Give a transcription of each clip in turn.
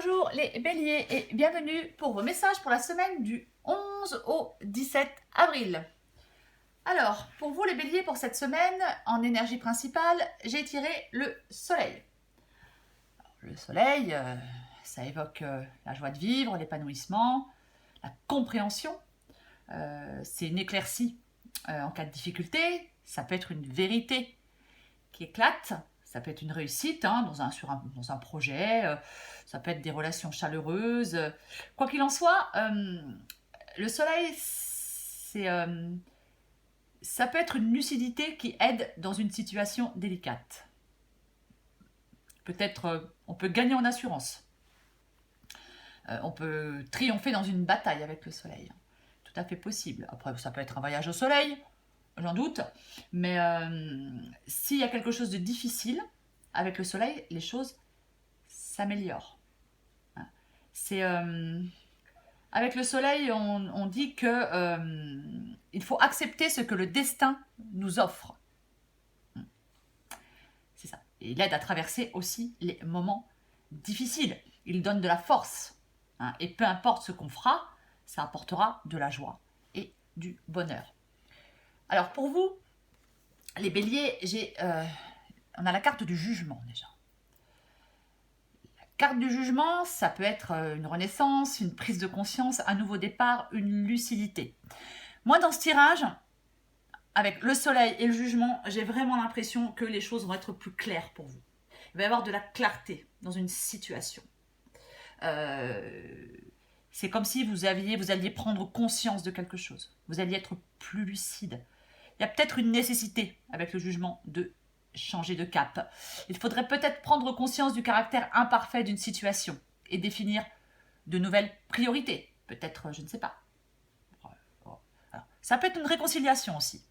Bonjour les béliers et bienvenue pour vos messages pour la semaine du 11 au 17 avril. Alors, pour vous les béliers, pour cette semaine, en énergie principale, j'ai tiré le soleil. Alors, le soleil, ça évoque la joie de vivre, l'épanouissement, la compréhension. C'est une éclaircie en cas de difficulté. Ça peut être une vérité qui éclate. Ça peut être une réussite dans un projet, ça peut être des relations chaleureuses. Quoi qu'il en soit, le soleil, ça peut être une lucidité qui aide dans une situation délicate. Peut-être on peut gagner en assurance. On peut triompher dans une bataille avec le soleil. Tout à fait possible. Après, ça peut être un voyage au soleil, j'en doute. Mais s'il y a quelque chose de difficile, avec le soleil, les choses s'améliorent. C'est avec le soleil, on dit que il faut accepter ce que le destin nous offre. C'est ça. Et il aide à traverser aussi les moments difficiles. Il donne de la force. Et peu importe ce qu'on fera, ça apportera de la joie et du bonheur. Alors pour vous, les béliers, on a la carte du jugement déjà. Carte du jugement, ça peut être une renaissance, une prise de conscience, un nouveau départ, une lucidité. Moi, dans ce tirage, avec le soleil et le jugement, j'ai vraiment l'impression que les choses vont être plus claires pour vous. Il va y avoir de la clarté dans une situation. C'est comme si vous alliez prendre conscience de quelque chose. Vous alliez être plus lucide. Il y a peut-être une nécessité avec le jugement de changer de cap. Il faudrait peut-être prendre conscience du caractère imparfait d'une situation et définir de nouvelles priorités. Peut-être, je ne sais pas. Alors, ça peut être une réconciliation aussi,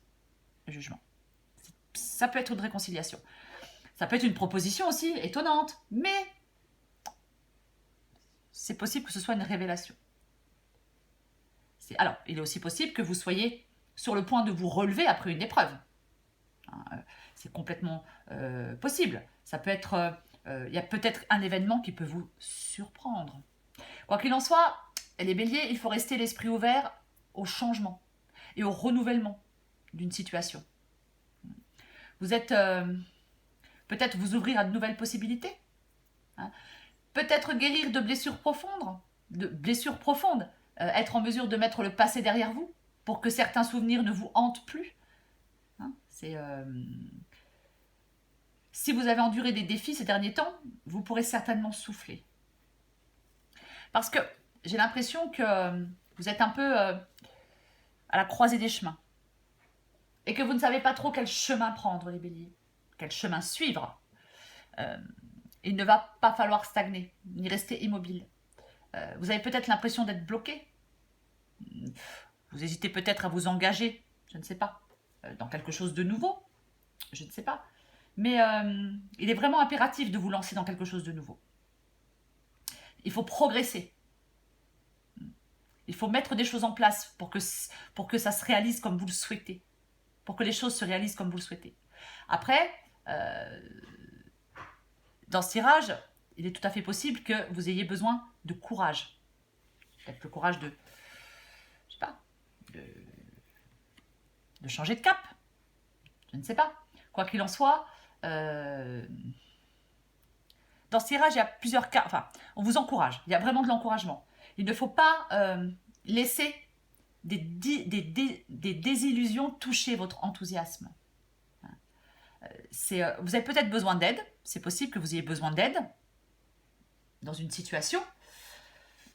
le jugement. Ça peut être une réconciliation. Ça peut être une proposition aussi étonnante, mais c'est possible que ce soit une révélation. Alors, il est aussi possible que vous soyez sur le point de vous relever après une épreuve. C'est complètement possible. Ça peut être, y a peut-être un événement qui peut vous surprendre. Quoi qu'il en soit, les béliers, il faut rester l'esprit ouvert au changement et au renouvellement d'une situation. Vous êtes peut-être vous ouvrir à de nouvelles possibilités. Peut-être guérir de blessures profondes, être en mesure de mettre le passé derrière vous pour que certains souvenirs ne vous hantent plus. Si vous avez enduré des défis ces derniers temps, vous pourrez certainement souffler. Parce que j'ai l'impression que vous êtes un peu à la croisée des chemins. Et que vous ne savez pas trop quel chemin prendre, les béliers. Quel chemin suivre. Il ne va pas falloir stagner, ni rester immobile. Vous avez peut-être l'impression d'être bloqué. Vous hésitez peut-être à vous engager, je ne sais pas, dans quelque chose de nouveau. Je ne sais pas. Mais il est vraiment impératif de vous lancer dans quelque chose de nouveau. Il faut progresser. Il faut mettre des choses en place pour que ça se réalise comme vous le souhaitez. Pour que les choses se réalisent comme vous le souhaitez. Après, dans ce tirage, il est tout à fait possible que vous ayez besoin de courage. Peut-être le courage de, je sais pas, de changer de cap. Je ne sais pas. Quoi qu'il en soit, dans ce tirage, il y a plusieurs cas. Enfin, on vous encourage. Il y a vraiment de l'encouragement. Il ne faut pas laisser des désillusions toucher votre enthousiasme. Vous avez peut-être besoin d'aide. C'est possible que vous ayez besoin d'aide dans une situation.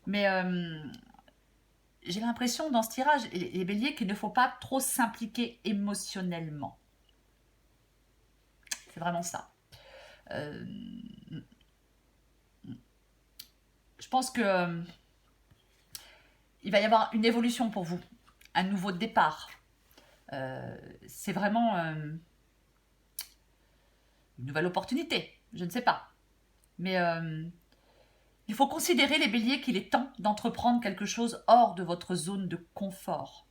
Mais j'ai l'impression dans ce tirage, les béliers, qu'il ne faut pas trop s'impliquer émotionnellement. C'est vraiment ça. Je pense que il va y avoir une évolution pour vous, un nouveau départ. C'est vraiment une nouvelle opportunité, je ne sais pas. Mais il faut considérer, les béliers, qu'il est temps d'entreprendre quelque chose hors de votre zone de confort.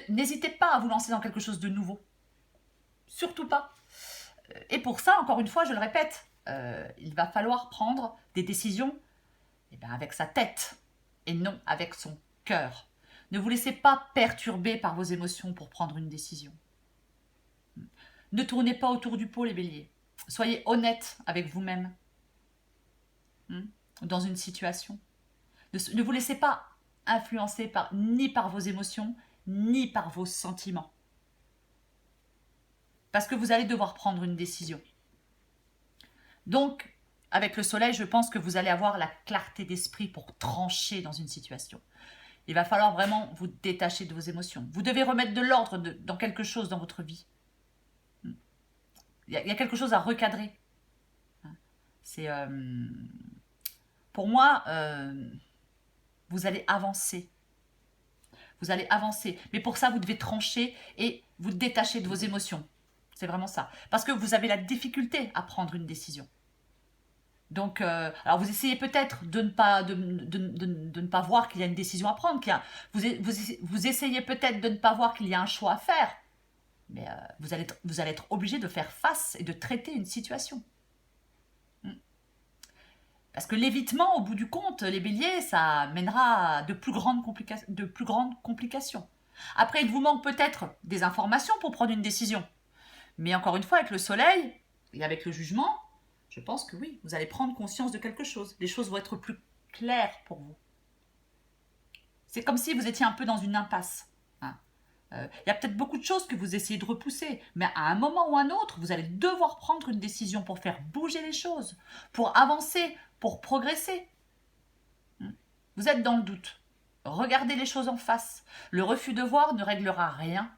N'hésitez pas à vous lancer dans quelque chose de nouveau. Surtout pas. Et pour ça, encore une fois, je le répète, il va falloir prendre des décisions avec sa tête et non avec son cœur. Ne vous laissez pas perturber par vos émotions pour prendre une décision. Ne tournez pas autour du pot, les béliers. Soyez honnête avec vous-même dans une situation. Ne vous laissez pas influencer ni par vos émotions, ni par vos sentiments. Parce que vous allez devoir prendre une décision. Donc, avec le soleil, je pense que vous allez avoir la clarté d'esprit pour trancher dans une situation. Il va falloir vraiment vous détacher de vos émotions. Vous devez remettre de l'ordre dans quelque chose dans votre vie. Il y a quelque chose à recadrer. C'est pour moi, vous allez avancer. Vous allez avancer. Mais pour ça, vous devez trancher et vous détacher de vos émotions. C'est vraiment ça. Parce que vous avez la difficulté à prendre une décision. Donc, alors vous essayez peut-être de ne pas voir qu'il y a une décision à prendre. Vous essayez peut-être de ne pas voir qu'il y a un choix à faire. Mais vous allez être obligé de faire face et de traiter une situation. Parce que l'évitement, au bout du compte, les béliers, ça mènera à de plus grandes complications. Après, il vous manque peut-être des informations pour prendre une décision. Mais encore une fois, avec le soleil et avec le jugement, je pense que oui, vous allez prendre conscience de quelque chose. Les choses vont être plus claires pour vous. C'est comme si vous étiez un peu dans une impasse. Il y a peut-être beaucoup de choses que vous essayez de repousser, mais à un moment ou à un autre, vous allez devoir prendre une décision pour faire bouger les choses, pour avancer, pour progresser. Vous êtes dans le doute. Regardez les choses en face. Le refus de voir ne réglera rien.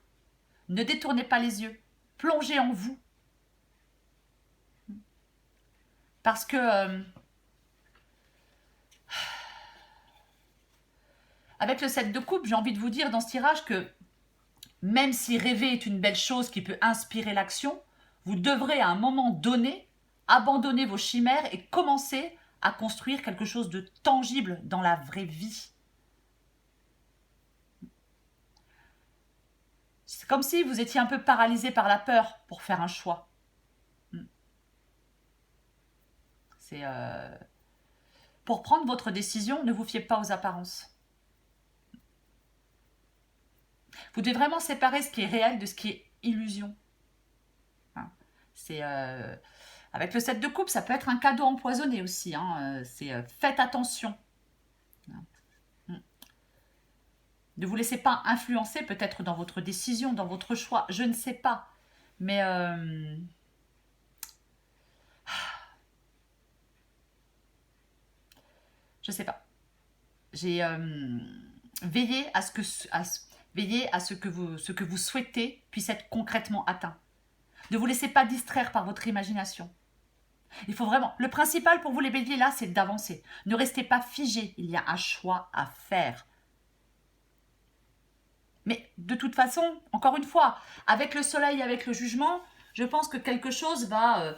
Ne détournez pas les yeux. Plongez en vous. Parce que avec le 7 de coupe, j'ai envie de vous dire dans ce tirage que même si rêver est une belle chose qui peut inspirer l'action, vous devrez à un moment donné abandonner vos chimères et commencer à construire quelque chose de tangible dans la vraie vie. C'est comme si vous étiez un peu paralysé par la peur pour faire un choix. C'est pour prendre votre décision, ne vous fiez pas aux apparences. Vous devez vraiment séparer ce qui est réel de ce qui est illusion. C'est avec le 7 de coupe, ça peut être un cadeau empoisonné aussi. C'est faites attention. Ne vous laissez pas influencer peut-être dans votre décision, dans votre choix. Je ne sais pas. Mais je ne sais pas. J'ai veillé à ce que ce que vous souhaitez puisse être concrètement atteint. Ne vous laissez pas distraire par votre imagination. Il faut vraiment... Le principal pour vous les béliers là, c'est d'avancer. Ne restez pas figés. Il y a un choix à faire. Mais de toute façon, encore une fois, avec le soleil, avec le jugement, je pense que quelque chose va...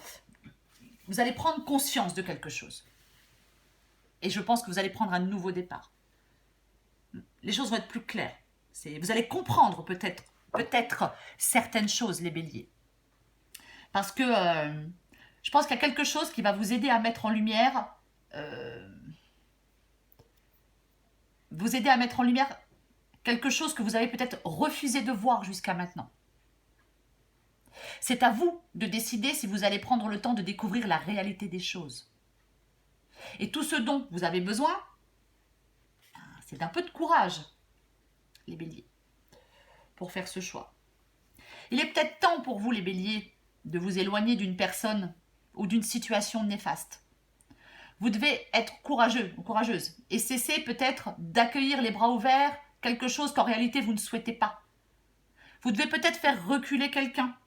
vous allez prendre conscience de quelque chose. Et je pense que vous allez prendre un nouveau départ. Les choses vont être plus claires. Vous allez comprendre peut-être certaines choses, les béliers. Parce que je pense qu'il y a quelque chose qui va vous aider à mettre en lumière... quelque chose que vous avez peut-être refusé de voir jusqu'à maintenant. C'est à vous de décider si vous allez prendre le temps de découvrir la réalité des choses. Et tout ce dont vous avez besoin, c'est d'un peu de courage, les béliers, pour faire ce choix. Il est peut-être temps pour vous, les béliers, de vous éloigner d'une personne ou d'une situation néfaste. Vous devez être courageux ou courageuse et cesser peut-être d'accueillir les bras ouverts quelque chose qu'en réalité vous ne souhaitez pas. Vous devez peut-être faire reculer quelqu'un.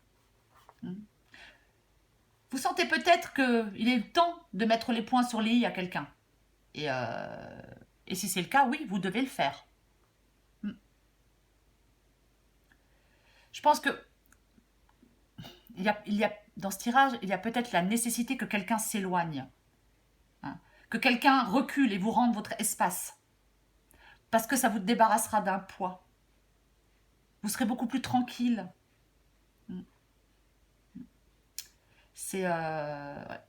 Vous sentez peut-être qu'il est temps de mettre les points sur les i à quelqu'un. Et si c'est le cas, oui, vous devez le faire. Je pense que dans ce tirage, il y a peut-être la nécessité que quelqu'un s'éloigne. Que quelqu'un recule et vous rende votre espace. Parce que ça vous débarrassera d'un poids. Vous serez beaucoup plus tranquille. C'est... ouais.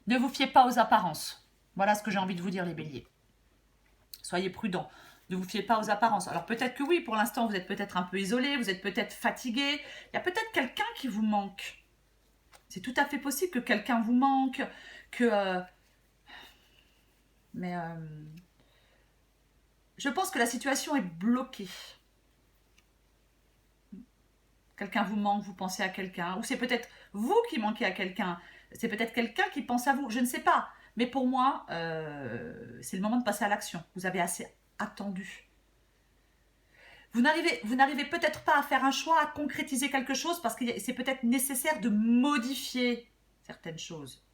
Ne vous fiez pas aux apparences. Voilà ce que j'ai envie de vous dire, les béliers. Soyez prudents. Ne vous fiez pas aux apparences. Alors peut-être que oui, pour l'instant, vous êtes peut-être un peu isolé, vous êtes peut-être fatigué. Il y a peut-être quelqu'un qui vous manque. C'est tout à fait possible que quelqu'un vous manque, que... mais je pense que la situation est bloquée. Quelqu'un vous manque, vous pensez à quelqu'un. Ou c'est peut-être vous qui manquez à quelqu'un. C'est peut-être quelqu'un qui pense à vous. Je ne sais pas. Mais pour moi, c'est le moment de passer à l'action. Vous avez assez attendu. Vous n'arrivez peut-être pas à faire un choix, à concrétiser quelque chose parce que c'est peut-être nécessaire de modifier certaines choses.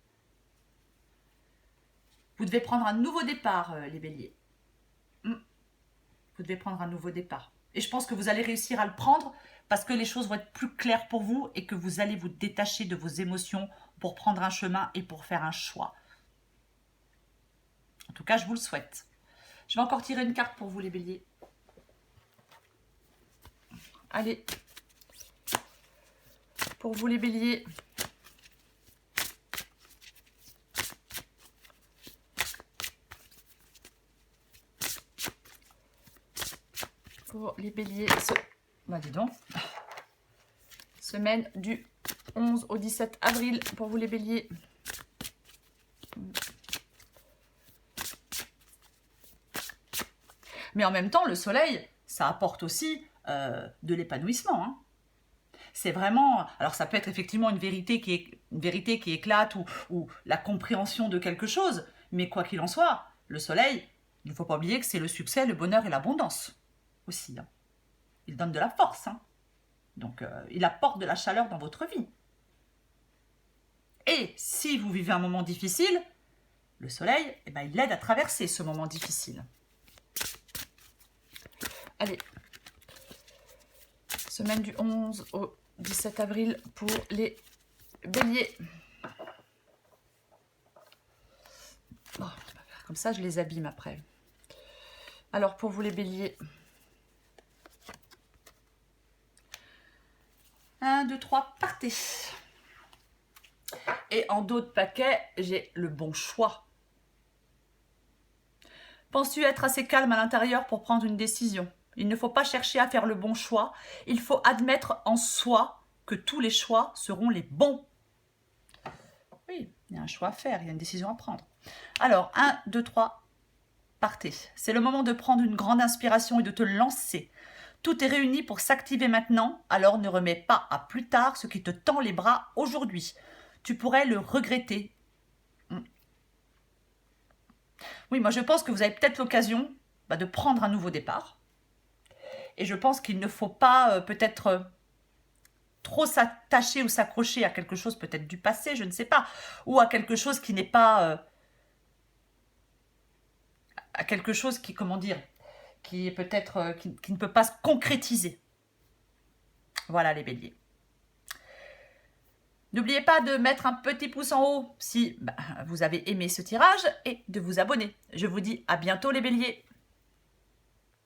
Vous devez prendre un nouveau départ, les béliers. Vous devez prendre un nouveau départ. Et je pense que vous allez réussir à le prendre parce que les choses vont être plus claires pour vous et que vous allez vous détacher de vos émotions pour prendre un chemin et pour faire un choix. En tout cas, je vous le souhaite. Je vais encore tirer une carte pour vous, les béliers. Allez. Pour vous, les béliers. Pour les béliers, bah dis donc. Semaine du 11 au 17 avril pour vous les béliers. Mais en même temps, le soleil, ça apporte aussi de l'épanouissement. Hein. C'est vraiment... Alors ça peut être effectivement une vérité qui éclate ou la compréhension de quelque chose. Mais quoi qu'il en soit, le soleil, il ne faut pas oublier que c'est le succès, le bonheur et l'abondance aussi. Hein. Il donne de la force. Hein. Donc, il apporte de la chaleur dans votre vie. Et si vous vivez un moment difficile, le soleil, eh ben, il aide à traverser ce moment difficile. Allez. Semaine du 11 au 17 avril pour les béliers. Oh, comme ça, je les abîme après. Alors, pour vous les béliers... 1, 2, 3, partez. Et en dos de paquet, j'ai le bon choix. Penses-tu être assez calme à l'intérieur pour prendre une décision? Il ne faut pas chercher à faire le bon choix. Il faut admettre en soi que tous les choix seront les bons. Oui, il y a un choix à faire, il y a une décision à prendre. Alors, 1, 2, 3, partez. C'est le moment de prendre une grande inspiration et de te lancer. Tout est réuni pour s'activer maintenant, alors ne remets pas à plus tard ce qui te tend les bras aujourd'hui. Tu pourrais le regretter. Oui, moi je pense que vous avez peut-être l'occasion de prendre un nouveau départ. Et je pense qu'il ne faut pas peut-être trop s'attacher ou s'accrocher à quelque chose peut-être du passé, je ne sais pas, ou à quelque chose qui n'est pas... à quelque chose qui, comment dire, qui est peut-être qui ne peut pas se concrétiser. Voilà les béliers. N'oubliez pas de mettre un petit pouce en haut si vous avez aimé ce tirage et de vous abonner. Je vous dis à bientôt les béliers.